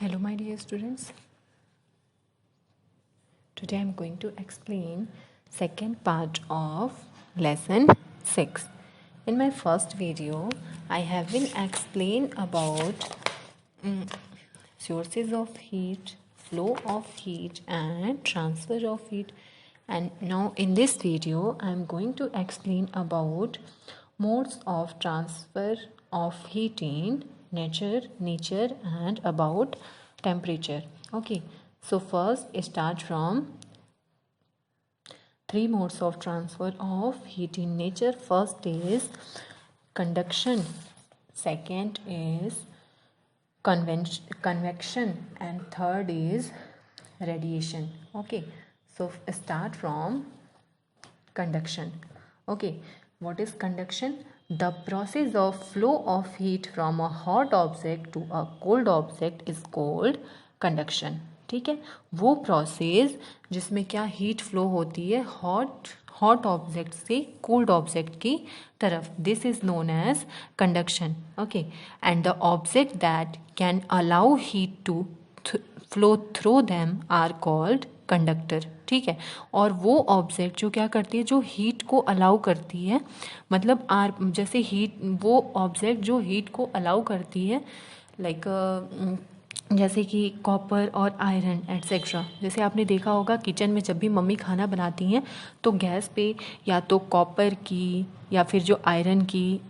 Hello my dear students. Today I am going to explain second part of lesson 6. In my first video I have been explained about sources of heat, flow of heat and transfer of heat, and now in this video I am going to explain about modes of transfer of heat in nature and about temperature. Okay, so first start from three modes of transfer of heat in nature. First is conduction, second is convection, and third is radiation. Okay, so start from conduction. Okay, what is conduction? The process of flow of heat from a hot object to a cold object is called conduction. ठीक है, वो process जिसमें क्या heat flow होती है hot object से cold object की तरफ, this is known as conduction. Okay, and the object that can allow heat to flow through them are called conductor. ठीक है, और वो ऑब्जेक्ट जो क्या करती है, जो हीट को अलाउ करती है, मतलब जैसे हीट, वो ऑब्जेक्ट जो हीट को अलाउ करती है, लाइक जैसे कि कॉपर और आयरन एट्सेट्रा. जैसे आपने देखा होगा किचन में जब भी मम्मी खाना बनाती हैं तो गैस पे या तो कॉपर की या फिर जो आयरन की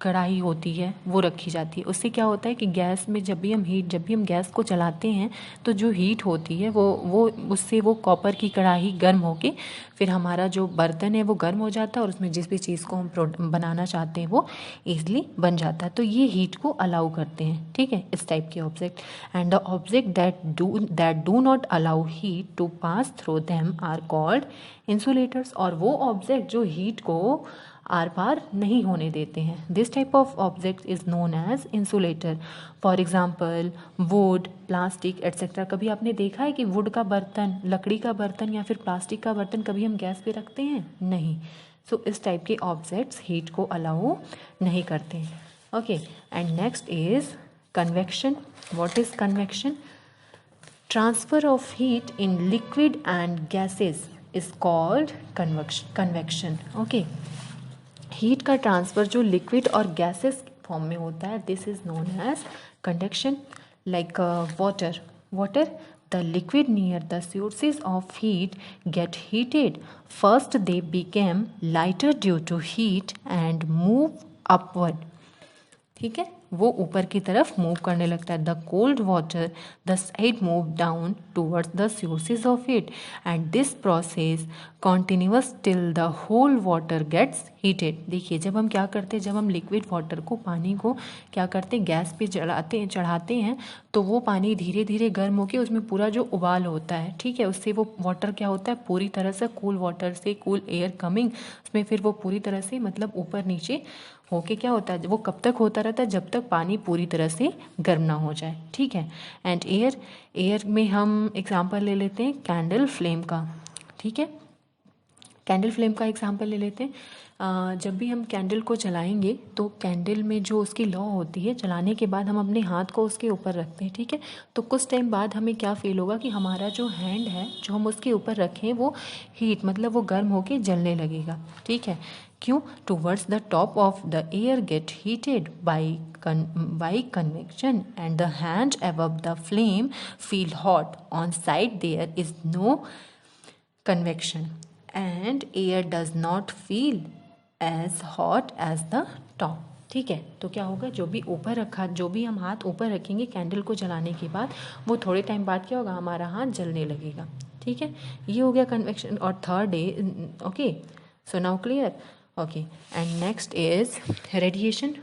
कढ़ाई होती है वो रखी जाती है. उससे क्या होता है कि गैस में जब भी हम गैस को चलाते हैं तो जो हीट होती है वो उससे वो कॉपर की कढ़ाई गर्म होके फिर हमारा जो बर्तन है वो गर्म हो जाता है और उसमें जिस भी चीज़ को हम बनाना चाहते हैं वो ईजिली बन जाता है. तो ये हीट को अलाउ करते हैं. ठीक है, इस टाइप के object. And the object that do not allow heat to pass through them are called insulators. और वो ऑब्जेक्ट जो हीट को आर पार नहीं होने देते हैं, this type of object is known as insulator. For example wood, plastic etcetera. कभी आपने देखा है कि वुड का बर्तन, लकड़ी का बर्तन या फिर प्लास्टिक का बर्तन कभी हम गैस पे रखते हैं? नहीं. सो इस टाइप के ऑब्जेक्ट्स हीट को अलाउ नहीं करते हैं. Okay, and next is convection. What is convection? Transfer of heat in liquid and gases is called convection. Okay, heat का ट्रांसफ़र जो लिक्विड और गैसेस फॉर्म में होता है, this is known as conduction. Like water, the liquid near the sources of heat get heated. First they became lighter due to heat and move upward. ठीक है, वो ऊपर की तरफ मूव करने लगता है. The cold water the side move down towards the sources of heat and this process continuous till the whole water gets heated. देखिए, जब हम क्या करते हैं, जब हम लिक्विड वाटर को, पानी को क्या करते हैं, गैस पे चढ़ाते हैं तो वो पानी धीरे धीरे गर्म होकर उसमें पूरा जो उबाल होता है, ठीक है, उससे वो वाटर क्या होता है, पूरी तरह से कूल वाटर से कूल एयर कमिंग, उसमें फिर वो पूरी तरह से मतलब ऊपर नीचे होके क्या होता है, वो कब तक होता रहता है, जब तक पानी पूरी तरह से गर्म ना हो जाए. ठीक है, एंड एयर में हम एग्जांपल ले लेते हैं कैंडल फ्लेम का. ठीक है, कैंडल फ्लेम का एग्जांपल ले लेते हैं. जब भी हम कैंडल को जलाएंगे तो कैंडल में जो उसकी लौ होती है, जलाने के बाद हम अपने हाथ को उसके ऊपर रखते हैं. ठीक है, तो कुछ टाइम बाद हमें क्या फील होगा कि हमारा जो हैंड है जो हम उसके ऊपर रखें वो हीट, मतलब वो गर्म होके जलने लगेगा. ठीक है, क्यों? Towards the top of the air gate heated by convection and the hand above the flame feel hot. On side there is no convection and air does not feel as hot as the top. ठीक है, तो क्या होगा, जो भी ऊपर रखा, जो भी हम हाथ ऊपर रखेंगे कैंडल को जलाने के बाद, वो थोड़े टाइम बाद क्या होगा, हमारा हाथ जलने लगेगा. ठीक है, ये हो गया कन्वेक्शन. और third day. Okay, so now clear. Okay, and next is radiation.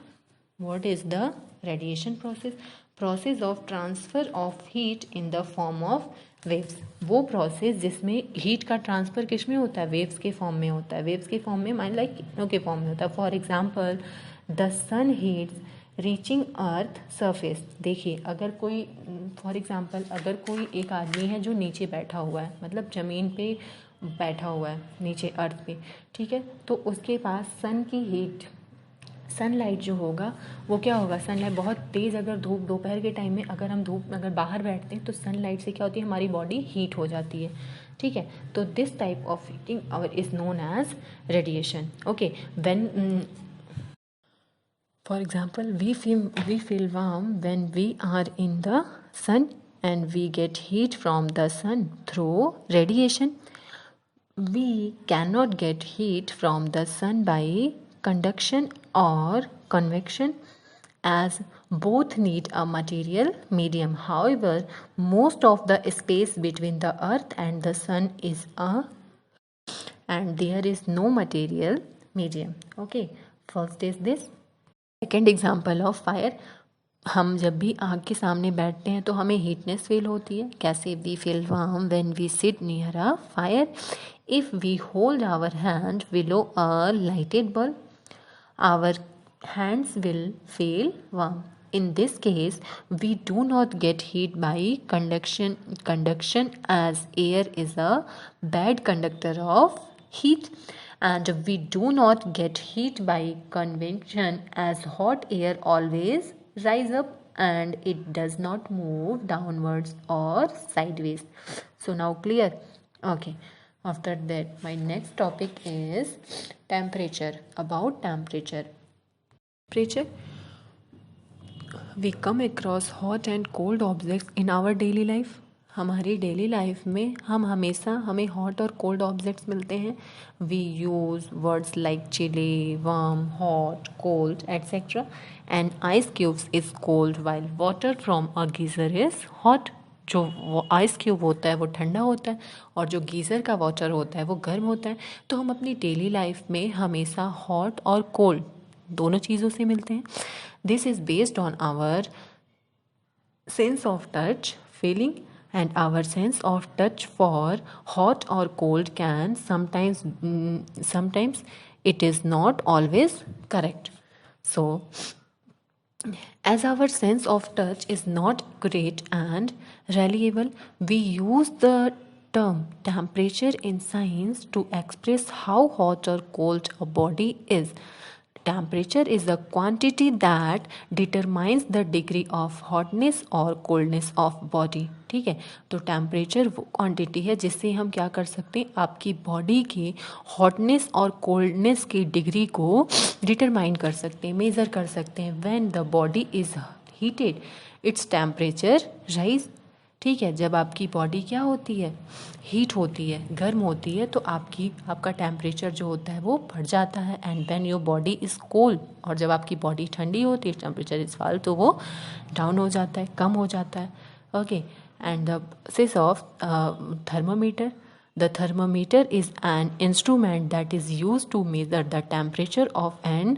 What is the radiation process? Process of transfer of heat in the form of waves. वो प्रोसेस जिसमें हीट का ट्रांसफ़र किस में होता है, वेव्स के form में होता है. वेव्स के फॉर्म में मान लाइक किरणों के फॉर्म में होता है. For example the sun heats reaching earth surface. देखिए, अगर कोई, फॉर एग्जांपल अगर कोई एक आदमी है जो नीचे बैठा हुआ है, मतलब ज़मीन पे बैठा हुआ है नीचे अर्थ पे. ठीक है, तो उसके पास सनलाइट जो होगा वो क्या होगा, सनलाइट बहुत तेज़, अगर धूप दोपहर के टाइम में अगर हम अगर बाहर बैठते हैं तो सनलाइट से क्या होती है, हमारी बॉडी हीट हो जाती है, ठीक है। तो दिस टाइप ऑफ हीटिंग और is known as radiation. Okay, when for example we feel warm when we are in the sun and we get heat from the sun through radiation. We cannot get heat from the sun by conduction or convection, as both need a material medium. However, most of the space between the earth and the sun is and there is no material medium. Okay, first is this. Second example of fire. हम जब भी आग के सामने बैठते हैं तो हमें हीटनेस फील होती है। कैसे? We feel warm when we sit near a fire. If we hold our hand below a lighted bulb, our hands will feel warm. In this case, we do not get heat by conduction as air is a bad conductor of heat, and we do not get heat by convection as hot air always rise up and it does not move downwards or sideways. So now clear? Okay. After that, my next topic is temperature. About temperature, we come across hot and cold objects in our daily life. हमारी daily life में हमें hot और cold objects मिलते हैं. We use words like chilly, warm, hot, cold etcetera. And ice cubes is cold while water from a geyser is hot. जो वो ice cube होता है वो ठंडा होता है और जो गीज़र का वाटर होता है वो गर्म होता है. तो हम अपनी डेली लाइफ में हमेशा हॉट और कोल्ड दोनों चीज़ों से मिलते हैं. This is based on our sense of touch, feeling, and our sense of touch for hot or cold can sometimes it is not always correct. So as our sense of touch is not accurate and reliable, we use the term temperature in science to express how hot or cold a body is. Temperature is the quantity that determines the degree of hotness or coldness of body. ठीक है, तो temperature वो quantity है जिससे हम क्या कर सकते हैं, आपकी बॉडी के हॉटनेस और कोल्डनेस की डिग्री को डिटरमाइन कर सकते हैं, मेज़र कर सकते हैं. When the body is heated its temperature rise. ठीक है, जब आपकी बॉडी क्या होती है, हीट होती है, गर्म होती है, तो आपका टेम्परेचर जो होता है वो बढ़ जाता है. And when your body is cold, और जब आपकी बॉडी ठंडी होती है, टेम्परेचर इज़ फॉल, तो वो डाउन हो जाता है, कम हो जाता है. Okay, and the process of thermometer. The thermometer is an instrument that is used to measure the temperature of an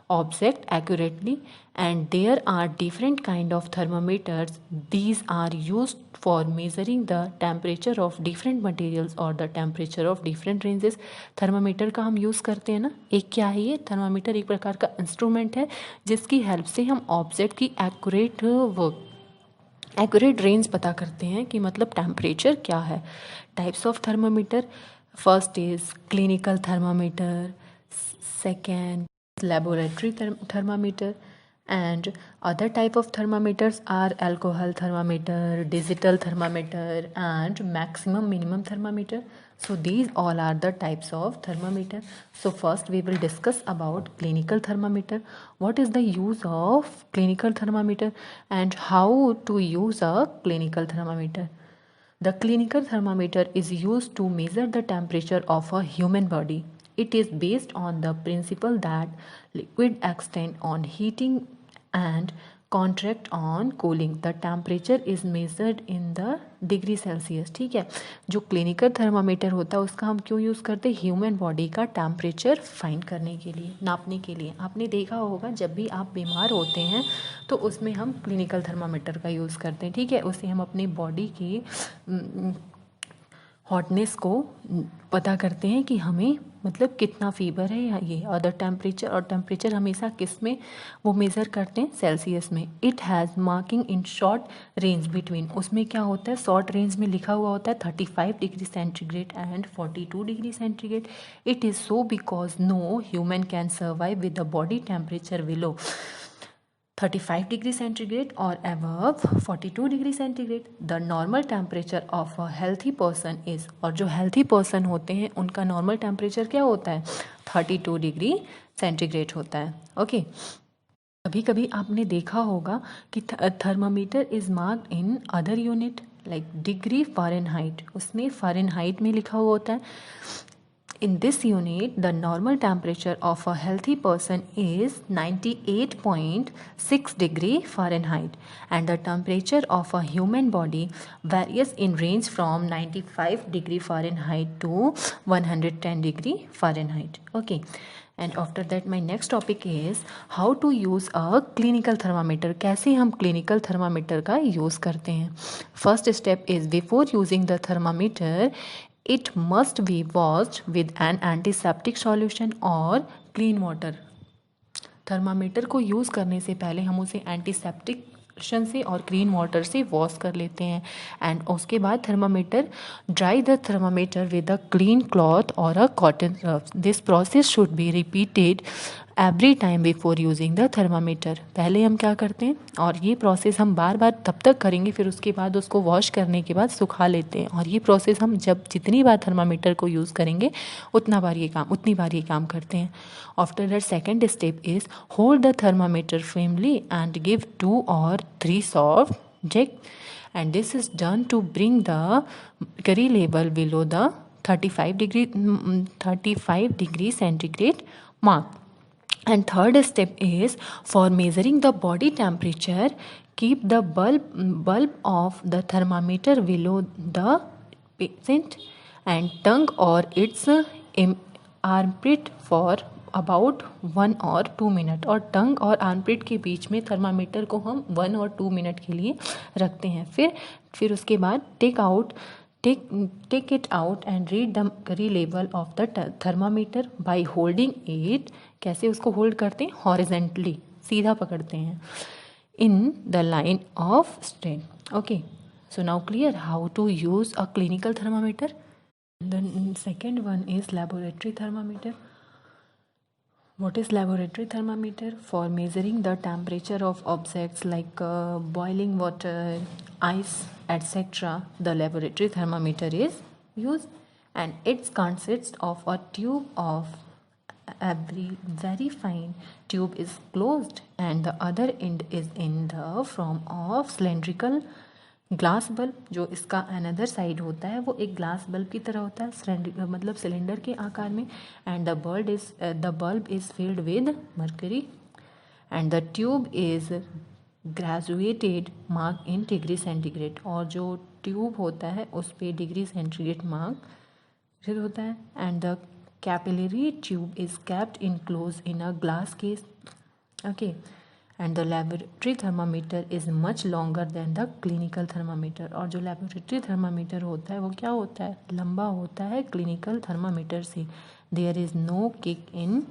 object accurately, and there are different kind of thermometers. These are used for measuring the temperature of different materials or the temperature of different ranges. Thermometer का हम use करते हैं ना. एक क्या है ये thermometer? एक प्रकार का इंस्ट्रूमेंट है जिसकी हेल्प से हम ऑब्जेक्ट की एक्यूरेट रेंज पता करते हैं कि मतलब टेम्परेचर क्या है. Types of thermometer. First is clinical thermometer, second laboratory thermometer, and other type of thermometers are alcohol thermometer, digital thermometer, and maximum minimum thermometer. So these all are the types of thermometer. So first we will discuss about clinical thermometer. What is the use of clinical thermometer and how to use a clinical thermometer? The clinical thermometer is used to measure the temperature of a human body. It is based on the principle that liquid extend on heating and contract on cooling. The temperature is measured in the degree Celsius. ठीक है, जो clinical thermometer होता है उसका हम क्यों use करते हैं? ह्यूमन बॉडी का टेम्परेचर फाइंड करने के लिए, नापने के लिए. आपने देखा होगा जब भी आप बीमार होते हैं तो उसमें हम क्लिनिकल थर्मामीटर का यूज़ करते हैं. ठीक है, उससे हम अपनी बॉडी की हॉटनेस को पता करते हैं कि हमें मतलब कितना फीवर है या ये अदर टेम्परेचर, और टेम्परेचर हमेशा किस में वो मेज़र करते हैं, सेल्सियस में। It has marking in short range between, उसमें क्या होता है, शॉर्ट रेंज में लिखा हुआ होता है 35 degree centigrade and 42 degree centigrade. It is so because no human can survive with the body temperature below 35 degree centigrade और above 42 degree centigrade. The normal temperature of a healthy person is, और जो healthy person होते हैं उनका normal temperature क्या होता है, 32 degree centigrade होता है। ओके, कभी कभी आपने देखा होगा कि thermometer is marked in other unit like degree Fahrenheit, उसमें फ़ारेनहाइट में लिखा हुआ होता है। In this unit, the normal temperature of a healthy person is 98.6 degree Fahrenheit, and the temperature of a human body varies in range from 95 degree Fahrenheit to 110 degree Fahrenheit. Okay. And after that my next topic is how to use a clinical thermometer, कैसे हम clinical thermometer का use करते हैं। First step is before using the thermometer, it must be washed with an antiseptic solution or clean water। Thermometer को use करने से पहले हम उसे एंटीसेप्टिक से और क्लीन वाटर से वॉश कर लेते हैं। एंड उसके बाद thermometer, dry the thermometer with a clean cloth और a cotton rough. This process should be repeated every time before using the thermometer. पहले हम क्या करते हैं, और ये प्रोसेस हम बार बार तब तक करेंगे, फिर उसके बाद उसको वॉश करने के बाद सुखा लेते हैं। और ये प्रोसेस हम जब जितनी बार थर्मामीटर को यूज़ करेंगे उतनी बार ये काम करते हैं। After that second step is hold the thermometer firmly and give 2 or 3 soft jerks, and this is done to bring the mercury level below the 35 degree centigrade mark. And third step is for measuring the body temperature, keep the bulb of the thermometer below the patient and tongue or its armpit for about 1 और 2 minute, और टंग और armpit के बीच में thermometer को हम 1 और 2 minute के लिए रखते हैं। फिर उसके बाद take it out and read the mercury level of the thermometer by holding it. कैसे उसको होल्ड करते हैं, हॉरिजेंटली, सीधा पकड़ते हैं, in the line of strain. Okay, so now clear how to use a clinical thermometer. The second one is laboratory thermometer. What is laboratory thermometer? For measuring the temperature of objects like boiling water, ice, etc. The laboratory thermometer is used, and it consists of a tube of every very fine tube is closed and the other end is in the form of cylindrical glass bulb. जो इसका another side होता है वो एक glass bulb की तरह होता है, मतलब सिलेंडर के आकार में। And the bulb is filled with mercury and the tube is graduated mark in degree centigrade, और जो ट्यूब होता है उस पर डिग्री सेंटीग्रेड मार्क होता है। And the capillary tube is kept in close in a glass case. Okay, and the laboratory thermometer is much longer than the clinical thermometer, और जो लेबोरेटरी थर्मामीटर होता है वो क्या होता है, लंबा होता है क्लिनिकल थर्मामीटर से। देयर इज़ नो किक in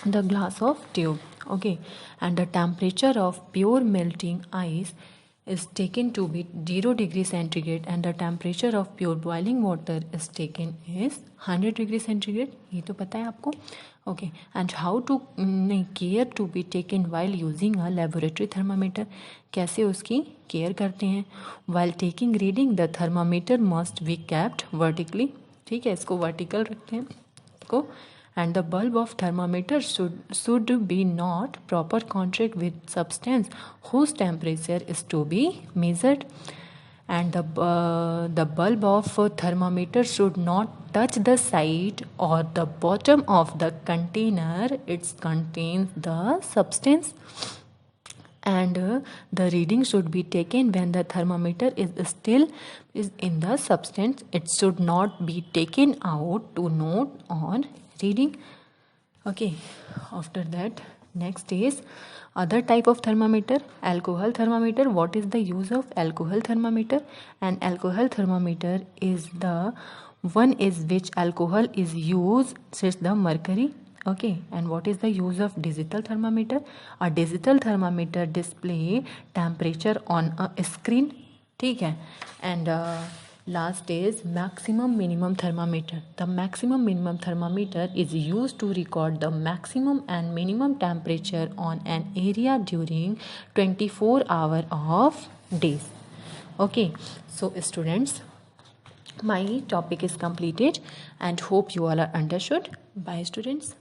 the glass of tube. Okay, and the temperature of pure melting ice is taken to be 0 degree centigrade and the temperature of pure boiling water is taken is 100 degree centigrade। ये तो पता है आपको। Okay, and how to care to be taken while using a laboratory thermometer. कैसे उसकी care करते हैं, while taking reading the thermometer must be kept vertically. ठीक है, इसको वर्टिकल रखते हैं इसको। and the bulb of thermometer should be not proper contact with substance whose temperature is to be measured, and the bulb of thermometer should not touch the side or the bottom of the container it contains the substance, and the reading should be taken when the thermometer is still in the substance. It should not be taken out to note on reading. Okay, after that next is other type of thermometer, alcohol thermometer. What is the use of alcohol thermometer? An alcohol thermometer is the One is which alcohol is used, says the mercury. Okay, and what is the use of digital thermometer? A digital thermometer display temperature on a screen. ठीक है. And last is maximum minimum thermometer. The maximum minimum thermometer is used to record the maximum and minimum temperature on an area during 24 hours of days. Okay, so students, my topic is completed and hope you all are understood. Bye students.